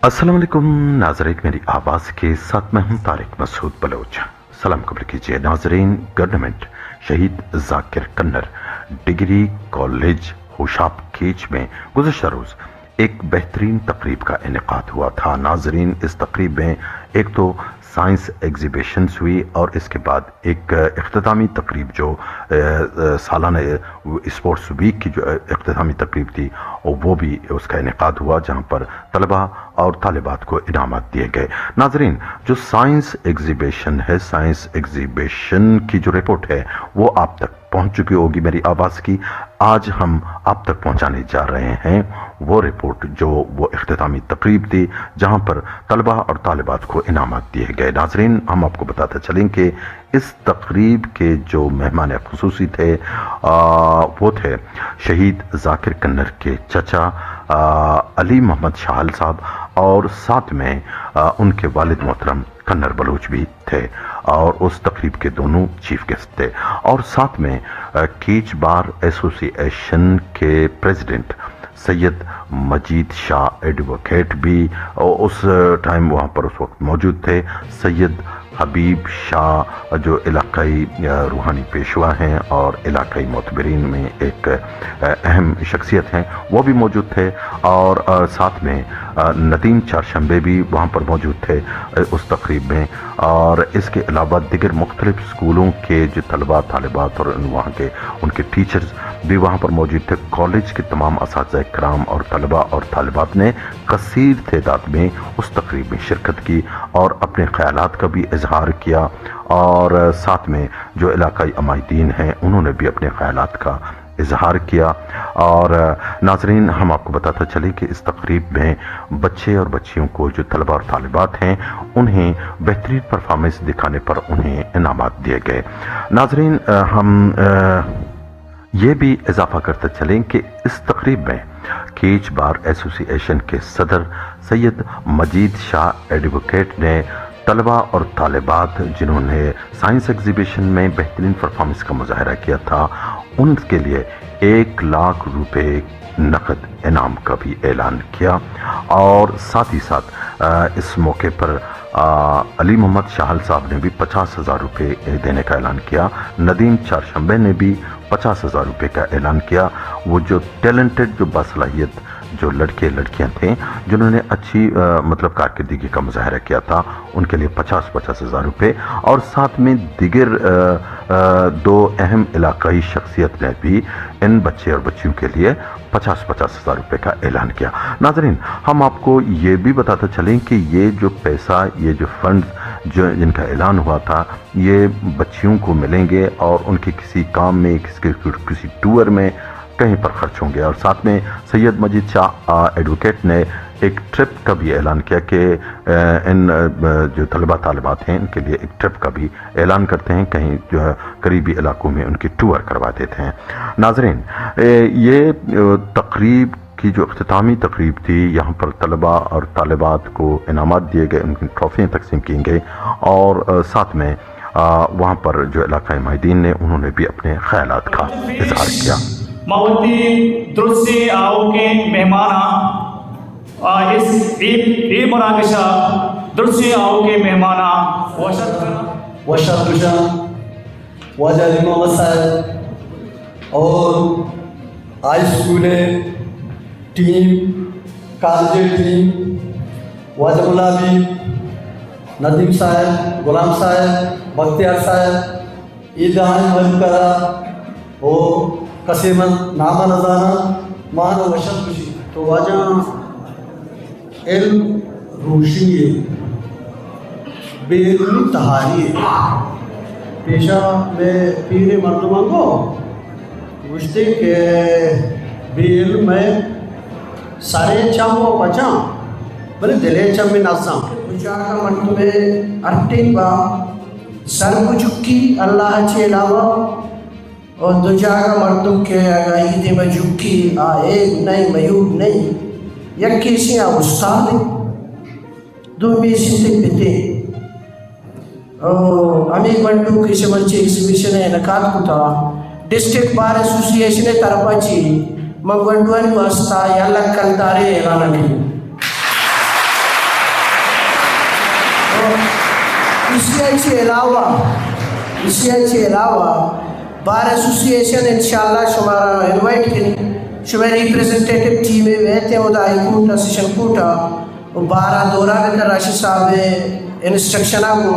अस्सलाम वालेकुम नाज़रीन, मेरी आवाज़ के साथ मैं हूं तारिक मसूद बलोच। सलाम कबूल कीजिए नाज़रीन। गवर्नमेंट शहीद जाकिर कन्नर डिग्री कॉलेज होशाब केज में गुज़श्ता रोज़ एक बेहतरीन तकरीब का इनेकाद हुआ था। नाज़रीन, इस तकरीब में एक तो साइंस एग्जीबिशंस हुई और इसके बाद एक इख्तितामी तकरीब जो सालाना स्पोर्ट्स वीक की जो इख्तितामी तकरीब थी वो भी उसका इनेकाद हुआ, जहाँ पर तलबा और तालिबात को इनामात दिए गए। नाजरीन, जो साइंस एग्जीबिशन है, साइंस एग्जीबिशन की जो रिपोर्ट है वो आप तक पहुंच चुकी होगी मेरी आवाज़ की। आज हम आप तक पहुंचाने जा रहे हैं वो रिपोर्ट जो वो इख्तितामी तकरीब थी जहां पर तलबा और तालिबात को इनामात दिए गए। नाजरीन, हम आपको बताते चलें कि इस तकरीब के जो मेहमान खुसूसी थे वो थे शहीद जाकिर कन्नर के चचा अली मोहम्मद शाहल साहब, और साथ में उनके वालिद मोहतरम कन्नर बलोच भी थे और उस तकरीब के दोनों चीफ गेस्ट थे। और साथ में केज बार एसोसिएशन के प्रेसिडेंट सैयद मजीद शाह एडवोकेट भी उस टाइम वहाँ पर उस वक्त मौजूद थे। सैयद हबीब शाह जो इलाकाई रूहानी पेशवा हैं और इलाकाई मोतबरीन में एक अहम शख्सियत हैं, वो भी मौजूद थे। और साथ में नदीम चारशंबे भी वहाँ पर मौजूद थे उस तकरीब में। और इसके अलावा दिगर मुख्तलिफ स्कूलों के जो तलबा तालिबात और वहाँ के उनके टीचर्स भी वहाँ पर मौजूद थे। कॉलेज के तमाम असातिज़ा इकराम और तलबा और तालिबात ने कसीर तादाद में उस तकरीब में शिरकत की और अपने ख्यालात का भी इजहार किया। और साथ में जो इलाकाई अमायदीन हैं उन्होंने भी अपने ख्यालात का इजहार किया। और नाजरीन, हम आपको बताते चले कि इस तकरीब में बच्चे और बच्चियों को जो तलबा और तालिबात हैं उन्हें बेहतरीन परफॉर्मेंस दिखाने पर उन्हें इनामात दिए गए। नाजरीन, हम ये भी इजाफा करते चलें कि इस तकरीब में केज बार एसोसिएशन के सदर सैयद मजीद शाह एडवोकेट ने तलबा और तालिबात जिन्होंने साइंस एग्जीबिशन में बेहतरीन परफॉर्मेंस का मुजाहरा किया था उनके लिए 1 लाख रुपए नकद इनाम का भी ऐलान किया। और साथ ही साथ इस मौके पर अली मोहम्मद शाहल साहब ने भी 50,000 रुपये देने का ऐलान किया। नदीम चारशंबे ने भी 50,000 रुपये का ऐलान किया। वो जो टैलेंटेड जो बासलाहियत जो लड़के लड़कियां थे जिन्होंने अच्छी मतलब कारकर्दगी का मुजाहरा किया था उनके लिए 50,000 रुपये। और साथ में दिगर 2 अहम इलाकाई शख्सियत ने भी इन बच्चे और बच्चियों के लिए 50,000 रुपये का ऐलान किया। नाजरीन, हम आपको ये भी बताते चलें कि ये जो पैसा, ये जो फंड जो जिनका ऐलान हुआ था ये बच्चियों को मिलेंगे और उनके किसी काम में, किसी टूर में कहीं पर खर्च होंगे। और साथ में सैयद मजीद शाह एडवोकेट ने एक ट्रिप का भी ऐलान किया कि इन जो तलबा तालिबात हैं इनके लिए एक ट्रिप का भी ऐलान करते हैं, कहीं जो है करीबी इलाकों में उनकी टूर करवा देते हैं। नाजरीन, ये तकरीब की जो इख्तितामी तकरीब थी यहाँ पर तलबा और तालिबात को इनामात दिए गए, उनकी ट्रॉफियाँ तकसीम की गई और साथ में वहाँ पर जो इलाकाई माहिदीन ने उन्होंने भी अपने ख्यालात का इजहार किया। मौती दुरुस्ती आओ के मेहमाना इस ईद मुनाकिशा दुरुस्ती आओ के मेहमाना वशा वजह मसाइल और high school team, college team, वाजमुल्ला भी, नदीम साहब, गुलाम साहब, बख्तियार साहब, ईदान मलकरा ओ कसीमन नामा नजाना मान वशत खुशी तो वाजह इल्म रोशनी बेरुनी तहारी पेशा में पीर मर्दमा को गुश्ते के बेल में सारे चाहो बचा बड़े दिले चम में नासा उजागा मंट में अर्टिन बा सर बुजुकी अल्लाह के अलावा और दुजागा मर्दों के ईद मजुकी आ एक नहीं मयूब नहीं यक्की से उस्ताद दो में सिंते पिते अमीर बंटू किसी बच्चे एग्जीबिशन है नकात कुता डिस्ट्रिक्ट बार एसोसिएशन तरफाची मग बंटू आणि वास्ता याला कंटारे एलान اسی علاوہ بار ایسوسیشن انشاءاللہ شمارا انوائٹ کریں شمار ریپریزنٹیٹیو ٹیم میں ویتے ہو دا ہائی کوٹا سیشن کوٹا و بارہ دورہ بکر راشد صاحب انسٹرکشنہ کو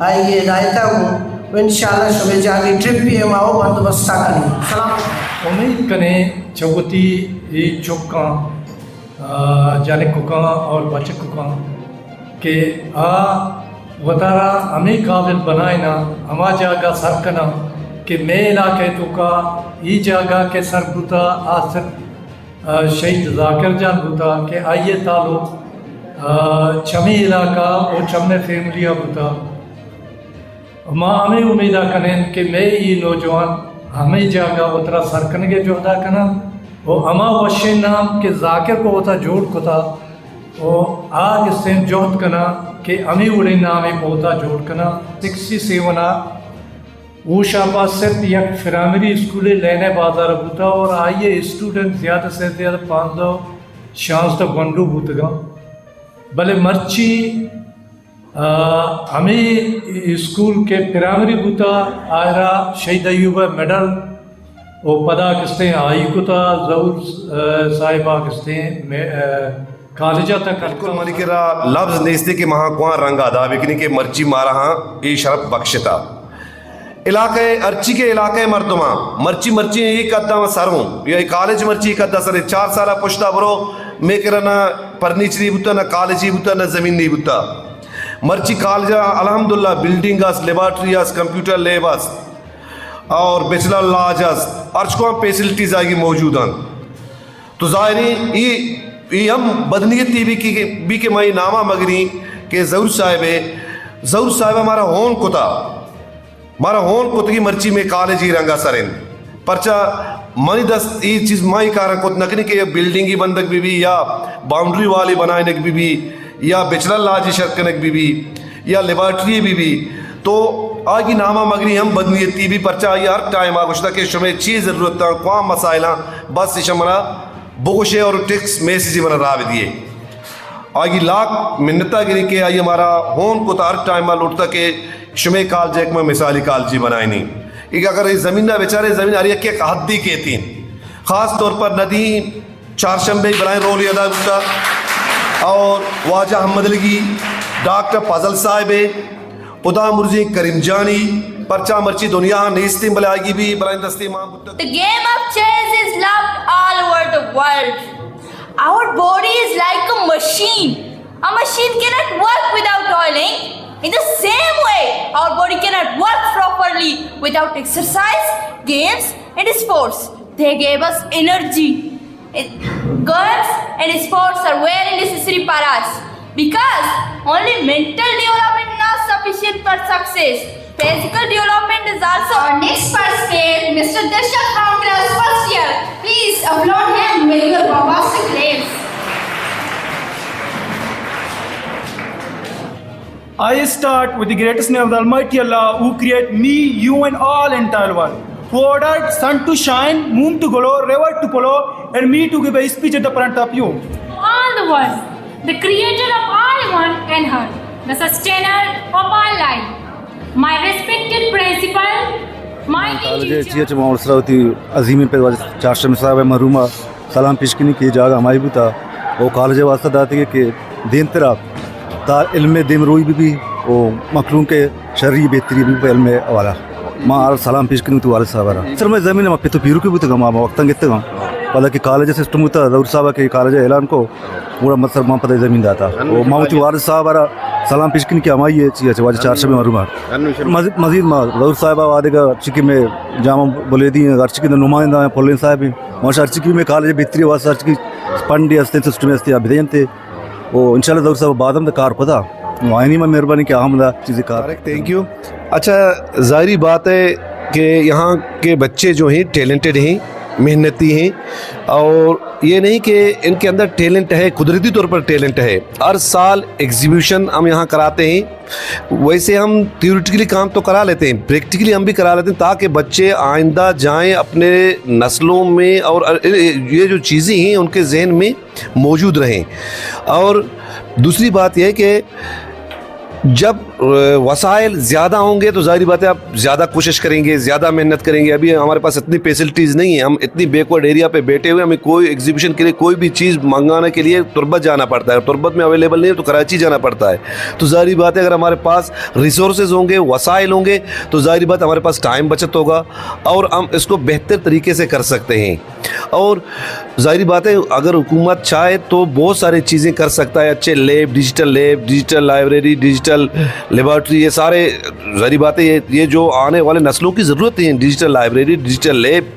آئیے ہدایتہ کو و انشاءاللہ شمار جاگی ٹرپ بھی ہے ماؤ بندوبستہ کریں. سلام. امید کریں چوتی یہ چوکاں جانے کوکاں اور بچے کوکاں کہ وطارہ ہمیں قابل بنائنا ہما جاگہ سر کنا کہ میں علاقے تو کا یہ جگہ کے سر بوتا آصر شہید ذاکر جان بوتا کہ آئیے تعلق چمی علاقہ اور چمے فیملیاں بوتا ماں ہمیں امیدہ کنیں کہ میں یہ نوجوان ہمیں جگہ اترا سر کنگے جو ادا کنا وہ ہما وشے نام کہ ذاکر کو ہوتا جوڑ کتا وہ آج اس سے جوہد کنا کہ ہمیں اڑے نامے پوتا جوڑ کنا 67 وہ شاپاس صرف یک فرامری اسکولے لینے بازار بوتا اور آئیے اسٹوڈنٹ زیادہ سے زیادہ 5-6 گنڈو بوتگا بلے مرچی ہمیں اسکول کے فرامری بوتا آئرہ شہید ایوبہ میڈل وہ پدا کستے آئی کتا ظہور صاحبہ کستے کالجہ تک بالکل ملک را لفظ نیستے کہ مہاں کوان رنگ آدھا بکنی کہ مرچی مارا ہاں یہ شرف بخشتا علاقہ ارچی کے علاقہ مردماں مرچی ایک ادھا سروں یا کالج مرچی ایک ادھا سرے 4 سالہ پشتا برو میں کرنا پرنیچری بوتا نہ کالجی بوتا نہ زمین نہیں بوتا مرچی کالجہ الحمدللہ بلڈنگ اس لیبارٹری اس کمپیوٹر لیب اس اور بیچلر لاج اس ارچکوان پیسلٹیز آئیگی موجود ہیں تو ظاہری یہ ہم بدنیتی بھی کہ مائی نامہ مگری کہ ظہور صاحب ہمارا ہون کتا کی مرچی میں کالجی رنگا سرین پرچہ مانی دست یہ چیز مائی کارن کت نکنی کہ بلڈنگی بندک بھی یا باؤنڈری والی بنائنک بھی یا بیچلر لاجی شرکنک بھی یا لیبارٹری بھی تو آگی نامہ مگری ہم بدنیتی بھی پرچہ یہ ہر ٹائم آگوشتا کہ شمیں چیز ضرورت ہیں قوام مسائلہ بس شمرا بوشے اور ٹیکس میسیجی منا راہ دیئے آگی لاکھ منتہ گری کہ آئی ہمارا ہون کو تا ہر ٹائم ماں لوٹتا کہ شمع کالج ایک میں مثالی کالجی بنائی نہیں ایک اگر یہ زمینہ بیچارے زمین آ رہی ہے کہ ایک حدی کہتی ہیں خاص طور پر ندی چارشنبے بلائیں رولی ادا ہوتا اور واجہ احمد لگی ڈاکٹر فضل صاحب پدا مرزی کریم جانی پرچہ مرچی دنیا نیستی بلے آگی بھی بلائیں دستی ماں بتا. The game of chess is loved all over the world. Our body is like a machine. A machine cannot work without oiling. In the same way, our body cannot work properly without exercise, games and sports. They gave us energy. Games and sports are very necessary for us because only mental development is not sufficient for success. Physical development is also. Our next participant, Mr. Dashak from class first year. Please applaud him with your bombastic claps. I start with the greatest name of the Almighty Allah who created me, you and all entire world. Who ordered sun to shine, moon to glow, river to flow, and me to give a speech at the front of you. All the world, the creator of all one and her, the sustainer of all life. My respected principal, my teacher. معاشرتی عظیم پہ چارشم صاحب محرومہ سلام پیشکنی کی جگہ ہماری بھی تھا وہ کالج واسطہ داتی ہے کہ دین طرح تا علم دیم روئی بھی وہ مخلوق کے شرعی بہتری بھی علم والا ماں سلام پیشکنی تو والد صاحب رہا سر میں زمین پہ تو پیرو کی بھی تھا ماں وقتاً گتے گا پہلے کہ کالج سسٹم ہوتا ظہور صاحب کے کالج اعلان کو پورا مطلب ماں پتہ زمین داتا وہ ماں والد صاحب رہا سلام پیشکنی کی ہماری چیز واجہ چارشم محرومہ مزید ماں ظہور صاحبہ وعدے کا چکی میں جامع بولے دی ارچکی نمائندہ ہیں پولین صاحب ہیں ماشاء ارچکی میں کالج بہتری واسطہ ارچکی پنڈی ہستے سسٹم ہستے آپ بدین تھے وہ انشاءاللہ ظہور صاحب بعد میں کار پتا وائنی میں مہربانی کہ اہم چیزیں کار. Thank you. اچھا ظاہری بات ہے کہ یہاں کے بچے جو ہیں ٹیلنٹڈ ہیں محنتی ہیں اور یہ نہیں کہ ان کے اندر ٹیلنٹ ہے قدرتی طور پر ٹیلنٹ ہے ہر سال ایگزیبیشن ہم یہاں کراتے ہیں ویسے ہم تھیوریٹیکلی کام تو کرا لیتے ہیں پریکٹیکلی ہم بھی کرا لیتے ہیں تاکہ بچے آئندہ جائیں اپنے نسلوں میں اور یہ جو چیزیں ہیں ان کے ذہن میں موجود رہیں. اور دوسری بات یہ ہے کہ جب वसाइल ज़्यादा होंगे तो ज़ाहिर बात है आप ज़्यादा कोशिश करेंगे, ज़्यादा मेहनत करेंगे। अभी हमारे पास इतनी फैसिलिटीज़ नहीं है, हम इतनी बैकवर्ड एरिया पे बैठे हुए, हमें कोई एग्जीबिशन के लिए कोई भी चीज़ मंगाने के लिए तुर्बत जाना पड़ता है, तुर्बत में अवेलेबल नहीं है तो कराची जाना पड़ता है। तो ज़ाहिर बात है अगर हमारे पास रिसोर्सेज होंगे, वसाइल होंगे तो ज़ाहिर बात हमारे पास टाइम बचत होगा और हम इसको बेहतर तरीके से कर सकते हैं। और ज़ाहिर बात है अगर हुकूमत चाहे तो बहुत सारी चीज़ें कर सकता है, अच्छे lab, digital library, digital laboratory, ये सारे ज़ाहिर बात है ये जो आने वाले नस्लों की ज़रूरत है, डिजिटल लाइब्रेरी, डिजिटल लैब।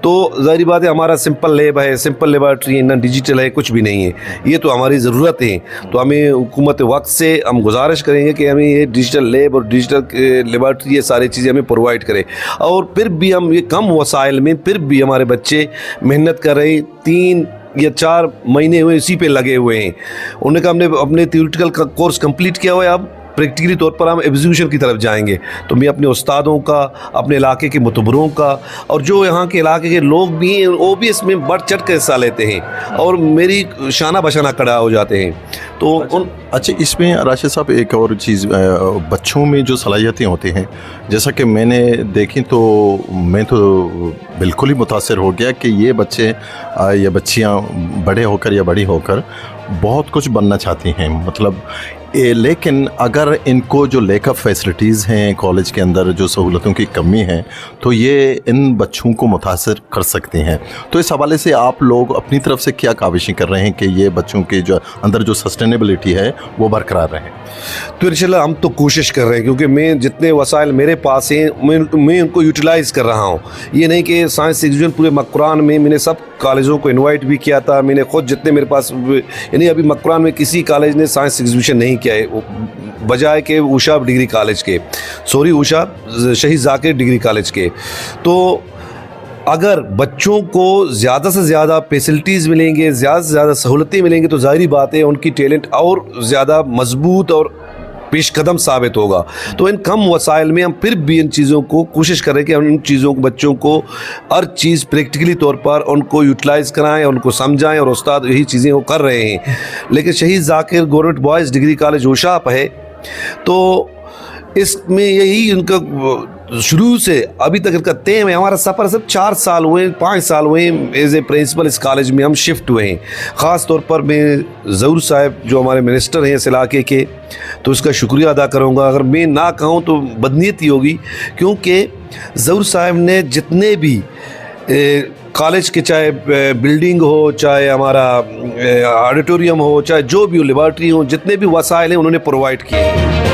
तो ज़ाहिर बात है हमारा सिंपल लैब है, सिंपल लेबॉर्ट्री है, ना डिजिटल है, कुछ भी नहीं है, ये तो हमारी ज़रूरत है। तो हमें हुकूमत वक्त से हम गुजारिश करेंगे कि हमें ये डिजिटल लैब और डिजिटल लेबॉर्ट्री ये सारी चीज़ें हमें प्रोवाइड करें। और फिर भी हम ये कम वसाइल में फिर भी हमारे बच्चे मेहनत कर रहे हैं, 3 या 4 महीने हुए इसी पे लगे हुए हैं। उन्होंने कहा हमने अपने थ्योरेटिकल का कोर्स कंप्लीट किया हुआ है, अब प्रैक्टिकली तौर पर हम एग्जीक्यूशन की तरफ जाएंगे। तो मैं अपने उस्तादों का, अपने इलाके के मुतबरों का और जो यहाँ के इलाके के लोग भी हैं वो भी इसमें बढ़ चढ़ कर हिस्सा लेते हैं और मेरी शाना बशाना खड़ा हो जाते हैं। तो अच्छा इसमें राशिद साहब एक और चीज़, बच्चों में जो सलाहियतें होती हैं जैसा कि मैंने देखी तो मैं तो बिल्कुल ही मुतासर हो गया कि ये बच्चे या बच्चियाँ बड़े होकर या बड़ी होकर बहुत कुछ बनना चाहती हैं, मतलब लेकिन अगर इनको जो लेक ऑफ फैसिलिटीज़ हैं कॉलेज के अंदर, जो सहूलतों की कमी है, तो ये इन बच्चों को मुतासर कर सकती हैं। तो इस हवाले से आप लोग अपनी तरफ से क्या काविशें कर रहे हैं कि ये बच्चों के जो अंदर जो सस्टेनेबिलिटी है वो बरकरार रहे? तो इंशाल्लाह हम तो कोशिश कर रहे हैं, क्योंकि मैं जितने वसाइल मेरे पास हैं मैं उनको यूटिलाइज़ कर रहा हूँ। ये नहीं कि साइंस एग्जीबिशन पूरे मकरान में मैंने सब कॉलेजों को इनवाइट भी किया था, मैंने ख़ुद जितने मेरे पास, यानी अभी मकरान में किसी कॉलेज ने साइंस एग्जीबिशन नहीं किया है बजाय के उषा डिग्री कॉलेज के, उषा शहीद जाकिर डिग्री कॉलेज के। तो अगर बच्चों को ज़्यादा से ज़्यादा फैसिलिटीज़ मिलेंगे, ज़्यादा से ज़्यादा सहूलतें मिलेंगी तो ज़ाहिर बात है उनकी टैलेंट और ज़्यादा मजबूत और पेश कदम साबित होगा। तो इन कम वसाइल में हम फिर भी इन चीज़ों को कोशिश करें कि हम इन चीज़ों को, बच्चों को हर चीज़ प्रैक्टिकली तौर पर उनको यूटिलाइज़ कराएं, उनको समझाएं और उस्ताद यही चीज़ें वो कर रहे हैं। लेकिन Shaheed Zakir government boys degree college Hoshab है, तो इसमें यही उनका शुरू से अभी तक का तेम है। हमारा सफ़र सिर्फ 4 साल हुए, 5 साल हुए एज ए प्रिंसिपल इस कॉलेज में हम शिफ्ट हुए हैं। ख़ास तौर पर मैं ज़हूर साहब जो हमारे मिनिस्टर हैं इस इलाके के, तो उसका शुक्रिया अदा करूँगा। अगर मैं ना कहूँ तो बदनीयती होगी, क्योंकि ज़हूर साहब ने जितने भी कॉलेज के, चाहे बिल्डिंग हो, चाहे हमारा ऑडिटोरियम हो, चाहे जो भी हो, लेबॉर्ट्री हो, जितने भी वसाइल हैं उन्होंने प्रोवाइड किए।